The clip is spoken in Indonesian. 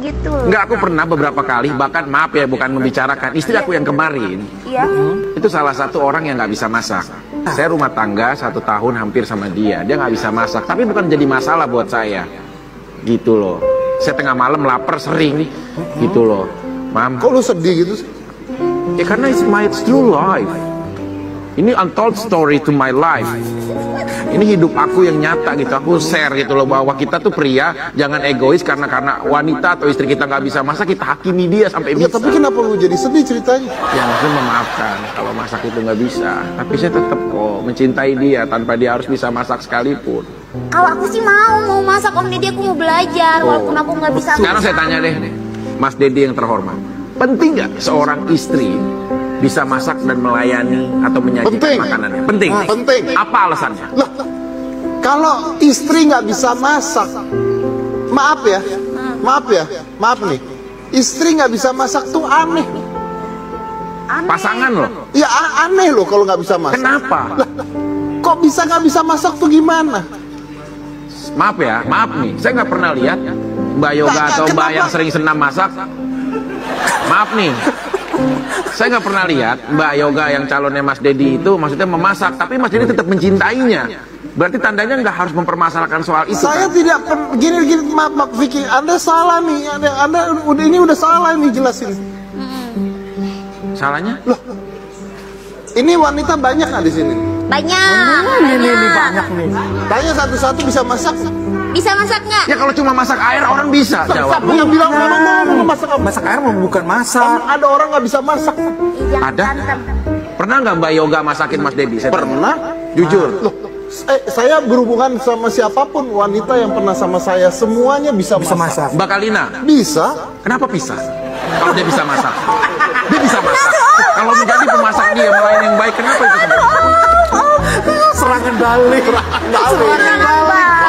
gitu. Enggak, aku pernah beberapa kali, bahkan maaf ya, bukan membicarakan istri aku yang kemarin. Iya. Itu salah satu orang yang nggak bisa masak. Saya rumah tangga 1 tahun hampir sama dia nggak bisa masak. Tapi bukan jadi masalah buat saya, gitu loh. Saya tengah malam lapar sering, gitu loh. Mam, Kok lu sedih gitu sih? ya karena it's my true life. Ini untold story to my life. Ini hidup aku yang nyata gitu. Aku share gitu loh, bahwa kita tuh pria jangan egois karena wanita atau istri kita nggak bisa masak, kita hakimi dia sampai Ya bisa. tapi kenapa lu jadi sedih ceritanya? Ya maksudnya memaafkan kalau masak itu nggak bisa. Tapi saya tetap kok mencintai dia tanpa dia harus bisa masak sekalipun. Kalau aku sih mau masak Om Deddy, aku mau belajar walaupun aku nggak bisa. Sekarang saya tanya deh, Mas Deddy yang terhormat, penting nggak seorang istri bisa masak dan melayani atau menyajikan Penting. makanannya? Penting. Penting. Apa alasannya? Lah, kalau istri nggak bisa masak, maaf ya, maaf nih, istri nggak bisa masak tuh aneh. Pasangan loh. Ya aneh loh kalau nggak bisa masak. Kenapa? Lah, kok nggak bisa masak tuh gimana? Maaf ya, maaf nih, saya nggak pernah lihat Mbak Yoga atau Mbak kenapa? yang sering senam masak. Maaf nih, saya nggak pernah lihat Mbak Yoga yang calonnya Mas Deddy itu maksudnya memasak, tapi Mas Deddy tetap mencintainya. Berarti tandanya nggak harus mempermasalahkan soal itu. Saya kan? tidak gini, maaf Vicky, Anda salah nih, Anda ini udah salah nih jelasin. Salahnya? Loh, ini wanita banyak nggak di sini? Banyak. Ini banyak nih. Tanya satu-satu bisa masak? Bisa masak nggak? Ya kalau cuma masak air orang bisa jawab. Siapa yang bilang ngomong masak? Masak air bukan masak. Ada orang nggak bisa masak? Jangan Ada? berantem. Pernah nggak Mbak Yoga masakin Mas Deddy? Saya tanya. Pernah. Jujur. Loh, saya berhubungan sama siapapun, wanita yang pernah sama saya semuanya bisa masak. Mbak Kalina, Bisa. kenapa pisah? Kalau dia bisa masak, dia bisa masak. Kalau menjadi pemasak dia melayani yang baik, kenapa itu? Serangan balik. Serangan apa?